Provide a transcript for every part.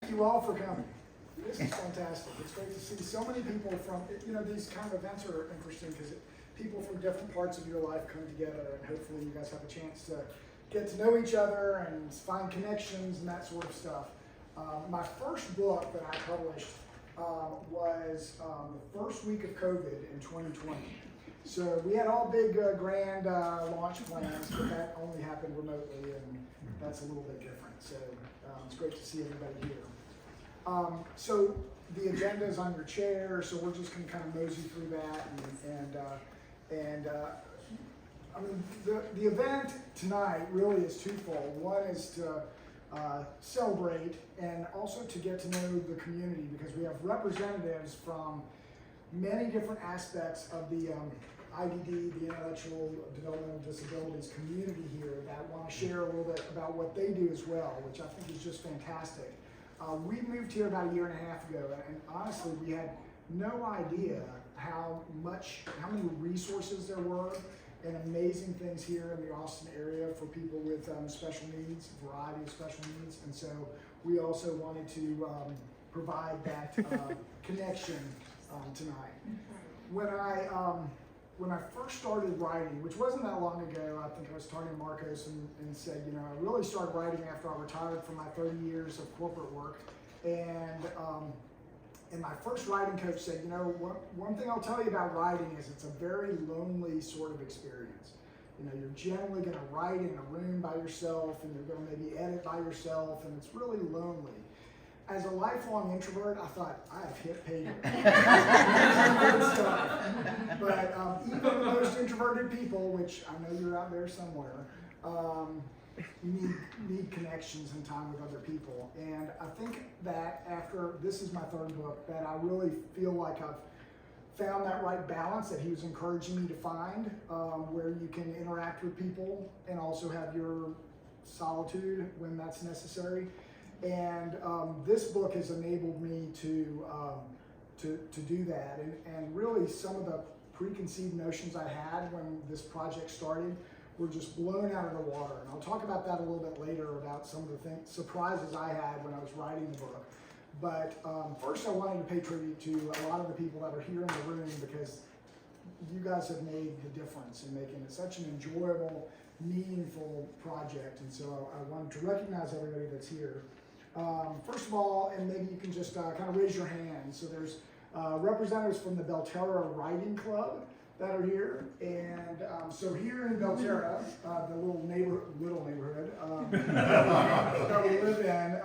thank you all for coming. This is fantastic. It's great to see so many people from, these kind of events are interesting because people from different parts of your life come together, and hopefully you guys have a chance to get to know each other and find connections and that sort of stuff. My first book that I published was the first week of COVID in 2020. So we had all big grand launch plans, but that only happened remotely, and that's a little bit different. So it's great to see everybody here. So the agenda is on your chair, so we're just going to kind of mosey through that, I mean, the event tonight really is twofold. One is to celebrate and also to get to know the community, because we have representatives from many different aspects of the IDD, the Intellectual Developmental Disabilities community here, that want to share a little bit about what they do as well, which I think is just fantastic. We moved here about a year and a half ago, and honestly, we had no idea how many resources there were and amazing things here in the Austin area for people with special needs, a variety of special needs, and so we also wanted to provide that connection tonight. When I first started writing, which wasn't that long ago, I think I was talking to Marcos and said, I really started writing after I retired from my 30 years of corporate work, and my first writing coach said, one thing I'll tell you about writing is it's a very lonely sort of experience. You're generally going to write in a room by yourself, and you're going to maybe edit by yourself, and it's really lonely. As a lifelong introvert, I thought, I have hit pay dirt. But even the most introverted people, which I know you're out there somewhere, you need connections and time with other people. And I think that this is my third book, that I really feel like I've found that right balance that he was encouraging me to find, where you can interact with people and also have your solitude when that's necessary. And this book has enabled me to do that. And really some of the preconceived notions I had when this project started were just blown out of the water. And I'll talk about that a little bit later, about some of the surprises I had when I was writing the book. But first I wanted to pay tribute to a lot of the people that are here in the room, because you guys have made the difference in making it such an enjoyable, meaningful project. And so I wanted to recognize everybody that's here. First of all, and maybe you can just kind of raise your hand. So there's representatives from the Belterra Writing Club that are here, and so here in Belterra, the little neighborhood that we live in,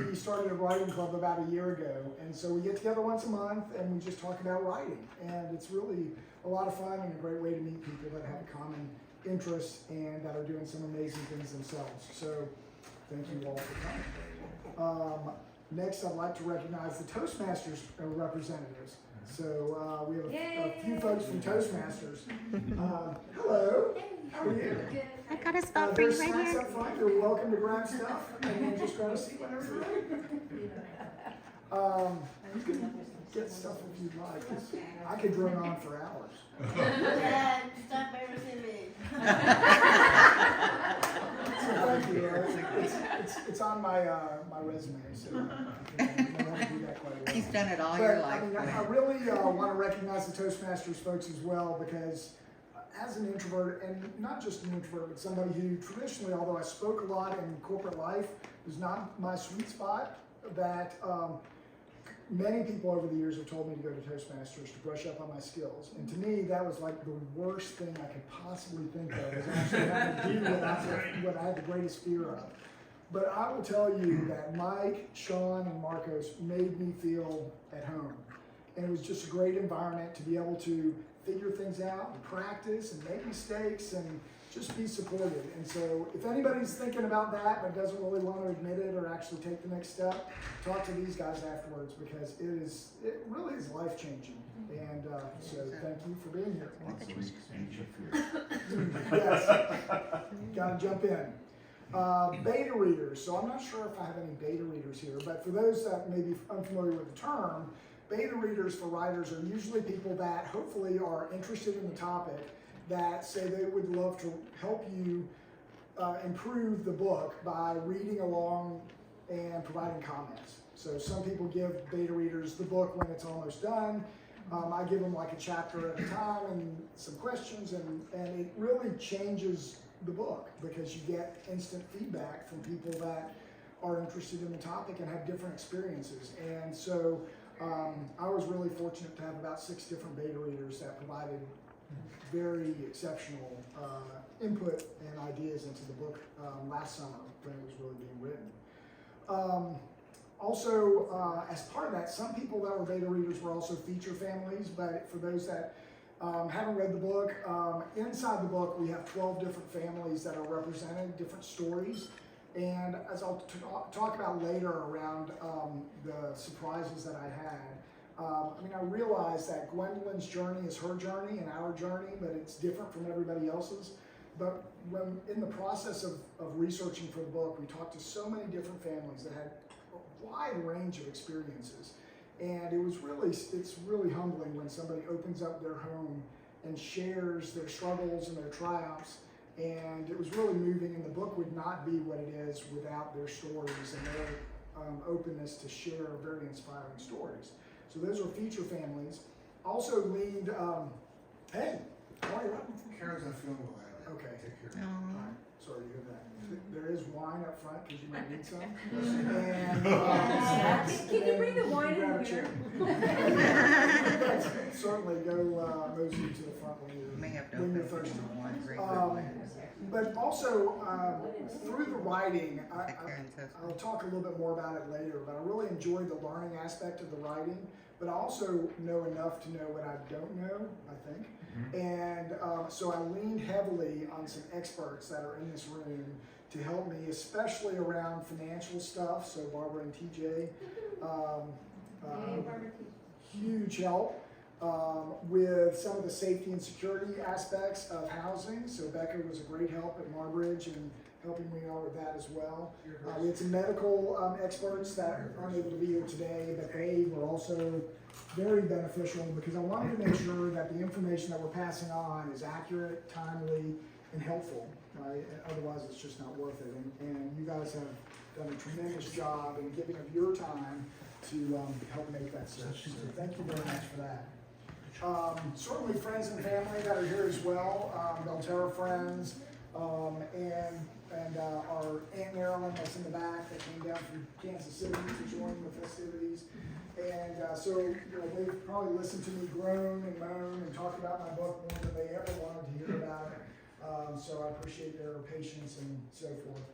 we started a writing club about a year ago, and so we get together once a month and we just talk about writing, and it's really a lot of fun and a great way to meet people that have common interests and that are doing some amazing things themselves. So thank you all for coming. Next, I'd like to recognize the Toastmasters representatives. So we have a few folks from Toastmasters. Hello, how are you? Good. I got a spot for you right here. There's snacks up front. You're welcome to grab stuff, and then just grab a seat whenever you're ready. You can get stuff if you'd like. I could drone on for hours. Dad, stop embarrassing me. So thank you. It's on my resume, so I want to do that quite a lot. He's done it all your life. I really want to recognize the Toastmasters folks as well, because as an introvert, and not just an introvert, but somebody who traditionally, although I spoke a lot in corporate life, was not my sweet spot, that many people over the years have told me to go to Toastmasters to brush up on my skills. And to me, that was like the worst thing I could possibly think of, was actually having to do what I had the greatest fear of. But I will tell you that Mike, Sean, and Marcos made me feel at home. And it was just a great environment to be able to figure things out and practice and make mistakes and just be supported. And so if anybody's thinking about that but doesn't really want to admit it or actually take the next step, talk to these guys afterwards, because it really is life-changing. And so thank you for being here. Yes, gotta jump in. Beta readers. So I'm not sure if I have any beta readers here, but for those that may be unfamiliar with the term, beta readers for writers are usually people that hopefully are interested in the topic, that say they would love to help you improve the book by reading along and providing comments. So some people give beta readers the book when it's almost done. I give them like a chapter at a time and some questions, and it really changes the book because you get instant feedback from people that are interested in the topic and have different experiences. And so I was really fortunate to have about 6 different beta readers that provided very exceptional input and ideas into the book last summer when it was really being written. Also, as part of that, some people that were beta readers were also feature families, but for those that haven't read the book, inside the book we have 12 different families that are represented, different stories, and as I'll talk about later around the surprises that I had, I realized that Gwendolyn's journey is her journey and our journey, but it's different from everybody else's. But when in the process of researching for the book, we talked to so many different families that had a wide range of experiences. And it's really humbling when somebody opens up their home and shares their struggles and their triumphs. And it was really moving, and the book would not be what it is without their stories and their openness to share very inspiring stories. So those are feature families. Also lead, hey, how are you? Karen's not feeling well. Okay. Take care. All right. Sorry to hear that. There is wine up front because you might need some. And Can you bring the wine in grab a here? chair. Certainly go mosey to the front when you're thirsty. But also through the writing, I'll talk a little bit more about it later, but I really enjoyed the learning aspect of the writing, but I also know enough to know what I don't know, I think. And so I leaned heavily on some experts that are in this room to help me, especially around financial stuff. So Barbara and TJ, huge help with some of the safety and security aspects of housing. So Becca was a great help at Marbridge and helping me out with that as well. We had some medical experts that aren't able to be here today, but they were also very beneficial because I wanted to make sure that the information that we're passing on is accurate, timely, and helpful. Right? Otherwise, it's just not worth it. And you guys have done a tremendous job in giving of your time to help make that so. So thank you very much for that. Certainly friends and family that are here as well, Belterra friends, and our Aunt Marilyn that's in the back that came down from Kansas City to join the festivities. And so they've probably listened to me groan and moan and talk about my book more than they ever wanted to hear about it. So I appreciate their patience and so forth.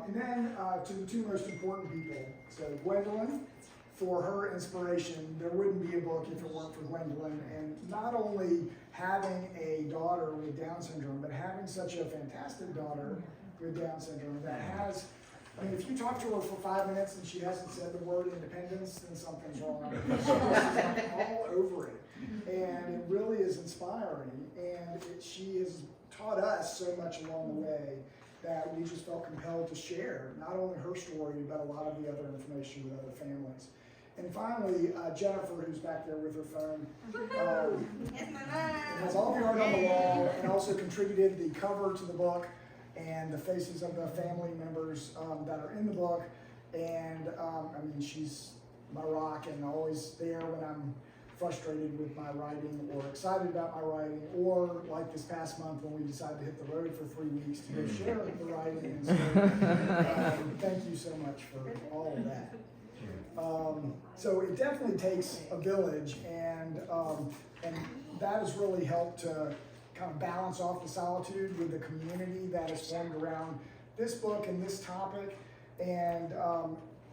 And then to the 2 most important people. So Gwendolyn, for her inspiration. There wouldn't be a book if it weren't for Gwendolyn. And not only having a daughter with Down syndrome, but having such a fantastic daughter with Down syndrome that has, if you talk to her for 5 minutes and she hasn't said the word independence, then something's wrong. She's all over it. And it really is inspiring. And she has taught us so much along the way that we just felt compelled to share not only her story, but a lot of the other information with other families. And finally, Jennifer, who's back there with her phone, has all the art on the wall and also contributed the cover to the book and the faces of the family members that are in the book. And she's my rock and always there when I'm frustrated with my writing or excited about my writing, or like this past month when we decided to hit the road for 3 weeks to go share the writing. And so, thank you so much for all of that. So it definitely takes a village, and that has really helped to kind of balance off the solitude with the community that is formed around this book and this topic. And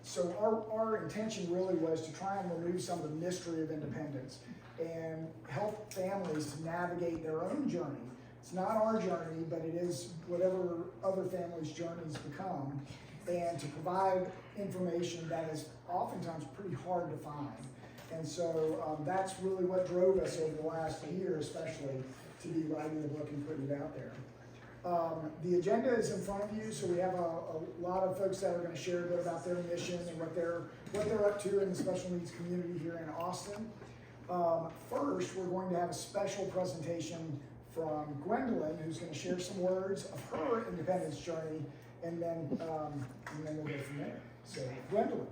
so our intention really was to try and remove some of the mystery of independence and help families to navigate their own journey. It's not our journey, but it is whatever other families' journeys become, and to provide information that is oftentimes pretty hard to find. And so that's really what drove us over the last year, especially, to be writing the book and putting it out there. The agenda is in front of you, so we have a lot of folks that are going to share a bit about their mission and what they're up to in the special needs community here in Austin. First, we're going to have a special presentation from Gwendolyn, who's going to share some words of her independence journey, and then we'll go from there. So, Gwendolyn.